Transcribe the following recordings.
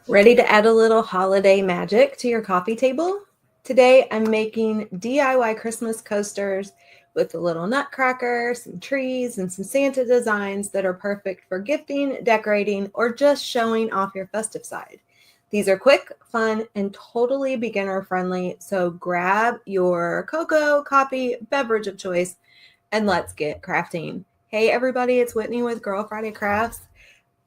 Ready to add a little holiday magic to your coffee table? Today I'm making DIY Christmas coasters with a little nutcracker, some trees, and some Santa designs that are perfect for gifting, decorating, or just showing off your festive side. These are quick, fun, and totally beginner friendly, so grab your cocoa, coffee, beverage of choice, and let's get crafting. Hey everybody, it's Whitney with Girl Friday Crafts.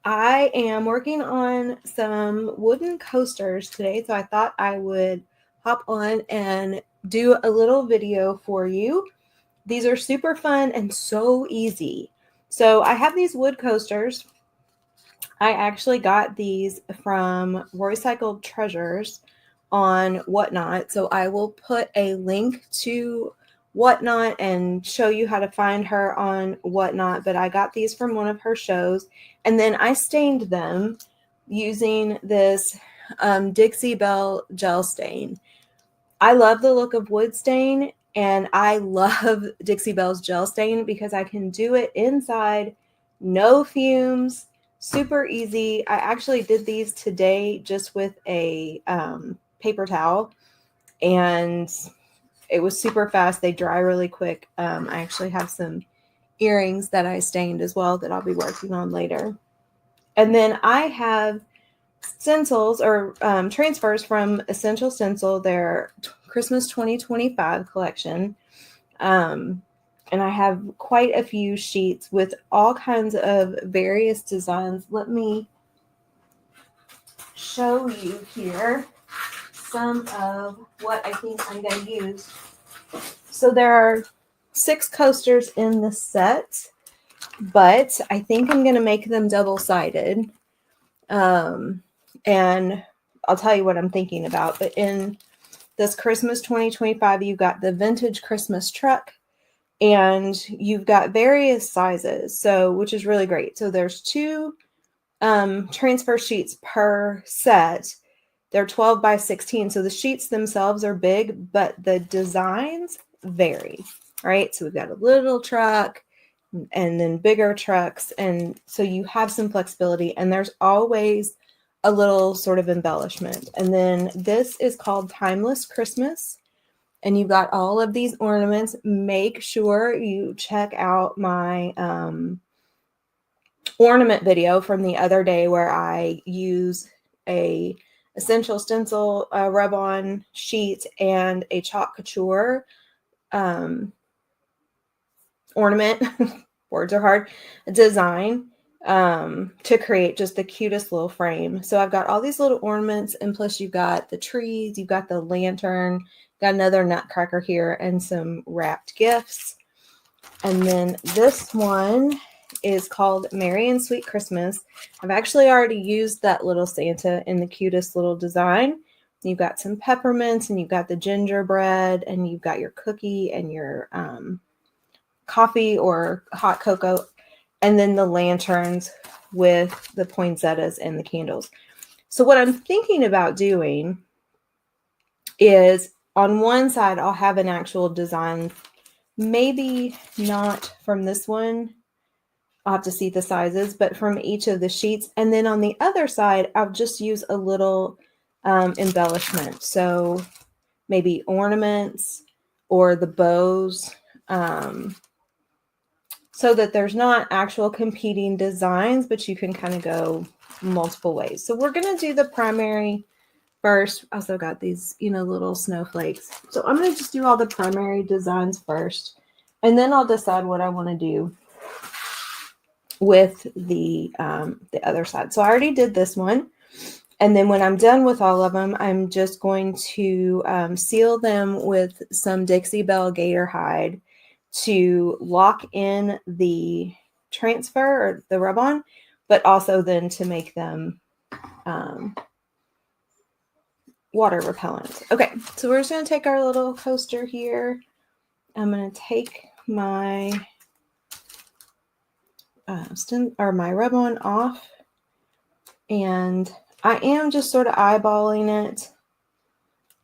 I am working on some wooden coasters today, so I thought I would hop on and do a little video for you. These are super fun and so easy. So I have these wood coasters. I actually got these from Recycled Treasures on Whatnot. So I will put a link to Whatnot and show you how to find her on Whatnot. But I got these from one of her shows, and then I stained them using this Dixie Belle gel stain. I love the look of wood stain, and I love Dixie Belle's gel stain because I can do it inside, no fumes, super easy. I actually did these today just with a paper towel, and it was super fast. They dry really quick. I actually have some earrings that I stained as well that I'll be working on later. And then I have stencils or transfers from Essential Stencil, their Christmas 2025 collection. And I have quite a few sheets with all kinds of various designs. Let me show you here some of what I think I'm going to use. So there are 6 coasters in the set, but I think I'm going to make them double-sided. And I'll tell you what I'm thinking about. But in this Christmas 2025, you've got the vintage Christmas truck, and you've got various sizes, so which is really great. So there's 2 transfer sheets per set. They're 12 by 16, so the sheets themselves are big, but the designs vary, right? So we've got a little truck and then bigger trucks, and so you have some flexibility, and there's always a little sort of embellishment. And then this is called Timeless Christmas, and you've got all of these ornaments. Make sure you check out my ornament video from the other day where I use a Essential Stencil rub-on sheet and a chalk couture ornament, words are hard, design to create just the cutest little frame. So I've got all these little ornaments, and plus you've got the trees, you've got the lantern, got another nutcracker here, and some wrapped gifts. And then this one is called Merry and Sweet Christmas. I've actually already used that little Santa in the cutest little design. You've got some peppermints, and you've got the gingerbread, and you've got your cookie and your coffee or hot cocoa, and then the lanterns with the poinsettias and the candles. So what I'm thinking about doing is on one side, I'll have an actual design, maybe not from this one. I'll have to see the sizes, but from each of the sheets. And then on the other side, I'll just use a little embellishment. So maybe ornaments or the bows, so that there's not actual competing designs, but you can kind of go multiple ways. So we're going to do the primary first. Also got these, little snowflakes. So I'm going to just do all the primary designs first, and then I'll decide what I want to do with the other side. So I already did this one. And then when I'm done with all of them, I'm just going to seal them with some Dixie Belle gator hide to lock in the transfer or the rub-on, but also then to make them water repellent. Okay, so we're just going to take our little coaster here. I'm going to take my my rub-on off, and I am just sort of eyeballing it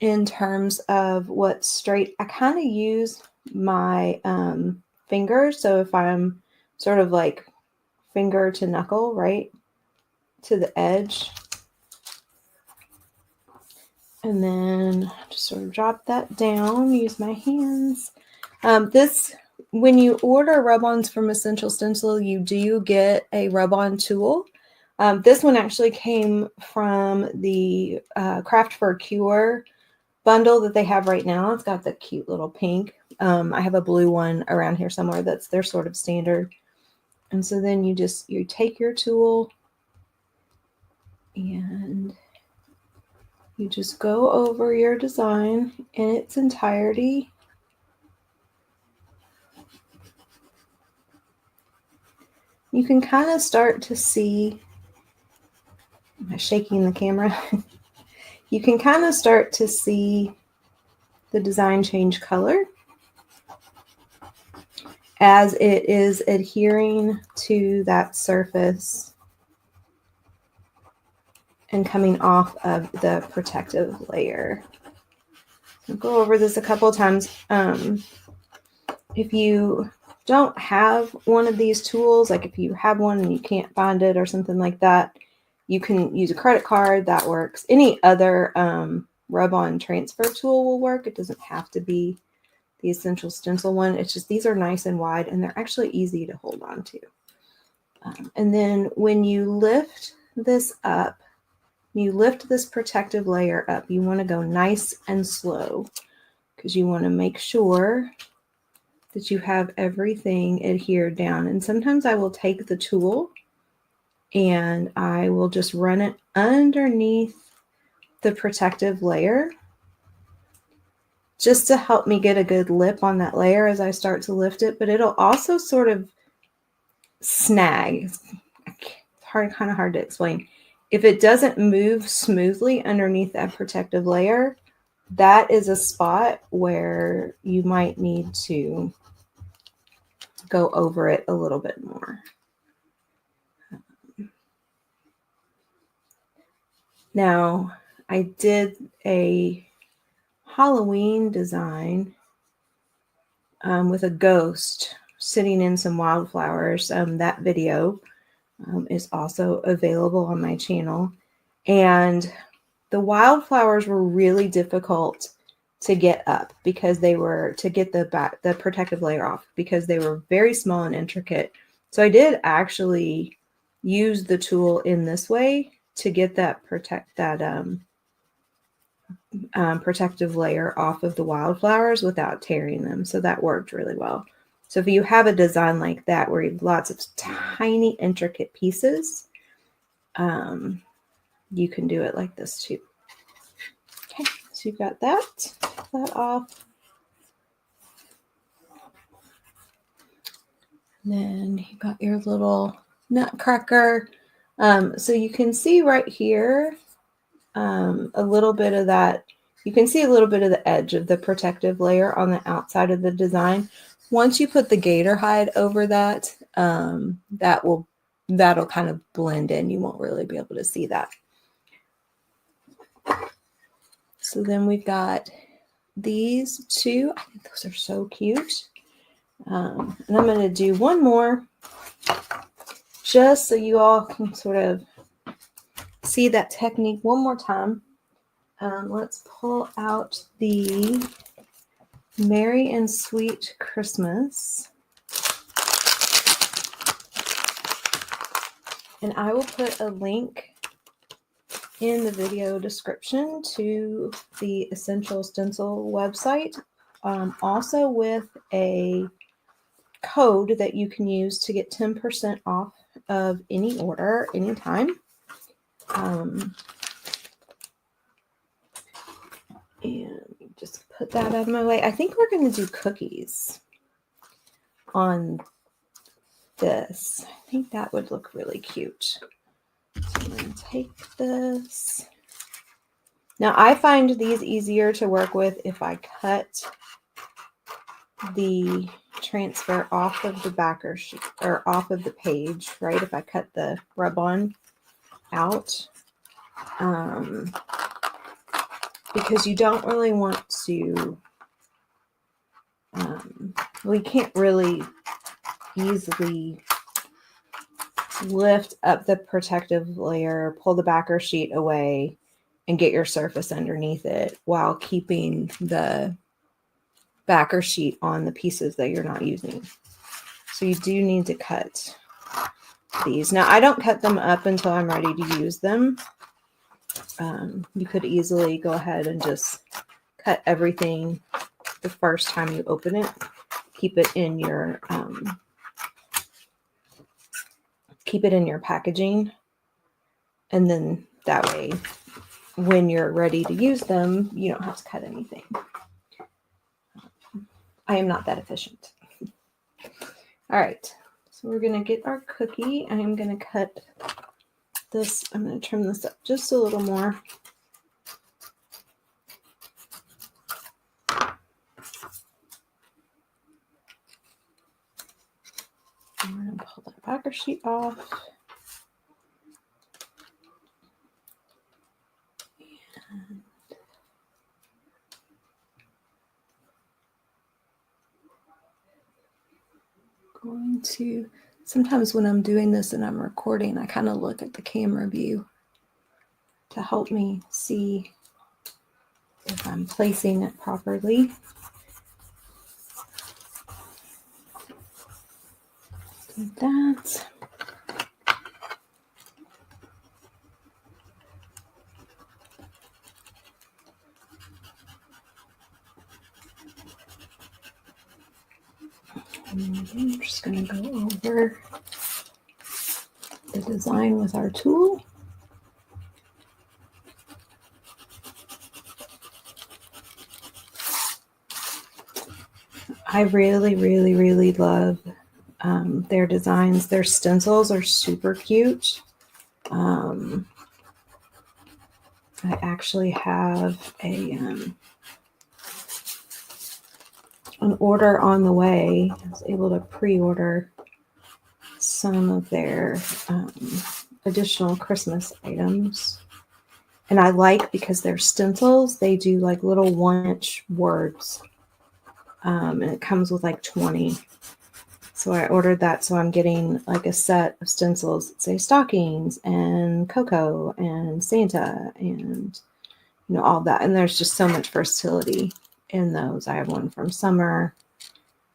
in terms of what's straight. I kind of use my fingers, so if I'm sort of like finger to knuckle, right to the edge, And then just sort of drop that down, use my hands. When you order rub-ons from Essential Stencil, you do get a rub-on tool. This one actually came from the Craft for a Cure bundle that they have right now. It's got the cute little pink. I have a blue one around here somewhere that's their sort of standard. And so then you take your tool and you just go over your design in its entirety. You can kind of start to see, am I shaking the camera? You can kind of start to see the design change color as it is adhering to that surface and coming off of the protective layer. I'll go over this a couple of times. If you don't have one of these tools, like if you have one and you can't find it or something like that, you can use a credit card. That works. Any other rub-on transfer tool will work. It doesn't have to be the Essential Stencil one. It's just these are nice and wide and they're actually easy to hold on to. And then when you lift this up, you lift this protective layer up, you want to go nice and slow because you want to make sure that you have everything adhered down. And sometimes I will take the tool and I will just run it underneath the protective layer just to help me get a good lip on that layer as I start to lift it, but it'll also sort of snag. It's kind of hard to explain. If it doesn't move smoothly underneath that protective layer, that is a spot where you might need to go over it a little bit more. Now, I did a Halloween design with a ghost sitting in some wildflowers. That video is also available on my channel. And the wildflowers were really difficult to get up because they were, to get the protective layer off because they were very small and intricate. So I did actually use the tool in this way to get that protective layer off of the wildflowers without tearing them. So that worked really well. So if you have a design like that where you have lots of tiny intricate pieces, you can do it like this too. Okay, so you've got that off. And then you've got your little nutcracker. So you can see right here a little bit of that. You can see a little bit of the edge of the protective layer on the outside of the design. Once you put the gator hide over that, that'll kind of blend in. You won't really be able to see that. So then we've got these two. I think those are so cute. And I'm going to do one more just so you all can sort of see that technique one more time. Let's pull out the Merry and Sweet Christmas. And I will put a link in the video description to the Essential Stencil website, also with a code that you can use to get 10% off of any order anytime. And just put that out of my way. I think we're going to do cookies on this. I think that would look really cute. So I'm going to take this. Now I find these easier to work with if I cut the transfer off of the backer sheet or off of the page, right? If I cut the rub-on out, because you don't really want to, we can't really easily lift up the protective layer, pull the backer sheet away, and get your surface underneath it while keeping the backer sheet on the pieces that you're not using. So you do need to cut these. Now, I don't cut them up until I'm ready to use them. You could easily go ahead and just cut everything the first time you open it. Keep it in your packaging, and then that way when you're ready to use them, you don't have to cut anything. I am not that efficient. All right, so we're going to get our cookie. I am going to cut this. I'm going to trim this up just a little more. I'm going to pull that backer sheet off. And going to, sometimes when I'm doing this and I'm recording, I kind of look at the camera view to help me see if I'm placing it properly. Do that. And I'm just going to go over the design with our tool. I really, really, really love their designs. Their stencils are super cute. I actually have an order on the way. I was able to pre-order some of their additional Christmas items. And I like, because they're stencils, they do like little 1-inch words. And it comes with like 20. So I ordered that. So I'm getting like a set of stencils that say stockings and Coco and Santa and, you know, all that. And there's just so much versatility in those. I have one from summer.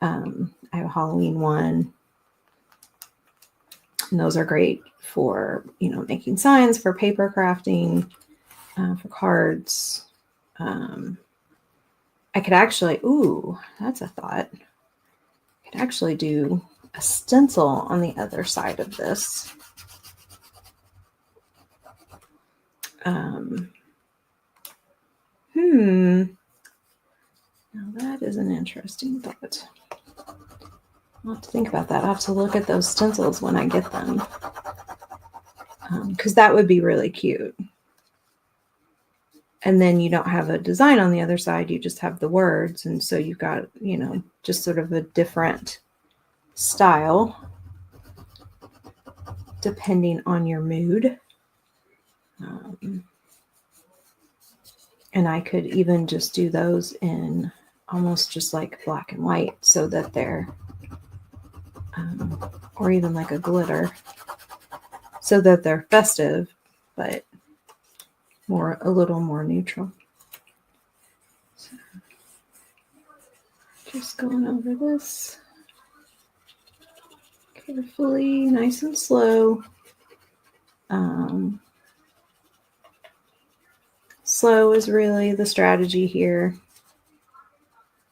I have a Halloween one. And those are great for, you know, making signs, for paper crafting, for cards. I could actually, ooh, that's a thought. I could actually do a stencil on the other side of this. Now that is an interesting thought. I'll have to think about that. I'll have to look at those stencils when I get them. Because that would be really cute. And then you don't have a design on the other side. You just have the words. And so you've got, you know, just sort of a different style depending on your mood. And I could even just do those in almost just like black and white, so that they're, or even like a glitter, so that they're festive, but a little more neutral. So just going over this carefully, nice and slow. Slow is really the strategy here,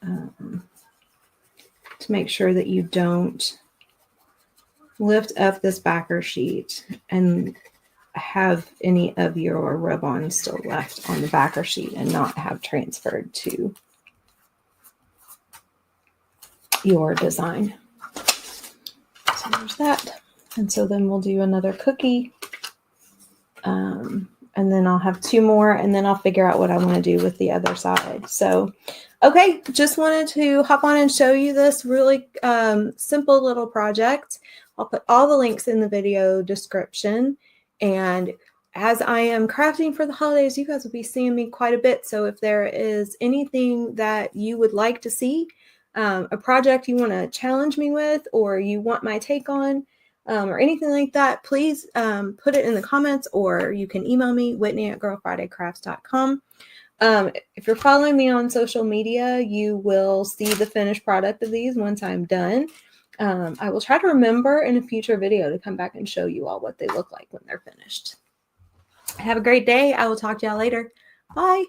to make sure that you don't lift up this backer sheet and have any of your rub-on still left on the backer sheet and not have transferred to your design. So there's that. And so then we'll do another cookie. And then I'll have 2 more, and then I'll figure out what I want to do with the other side. So, okay, just wanted to hop on and show you this really simple little project. I'll put all the links in the video description. And as I am crafting for the holidays, you guys will be seeing me quite a bit. So if there is anything that you would like to see, a project you want to challenge me with, or you want my take on, or anything like that, please put it in the comments, or you can email me, Whitney@girlfridaycrafts.com. If you're following me on social media, you will see the finished product of these once I'm done. I will try to remember in a future video to come back and show you all what they look like when they're finished. Have a great day. I will talk to y'all later. Bye.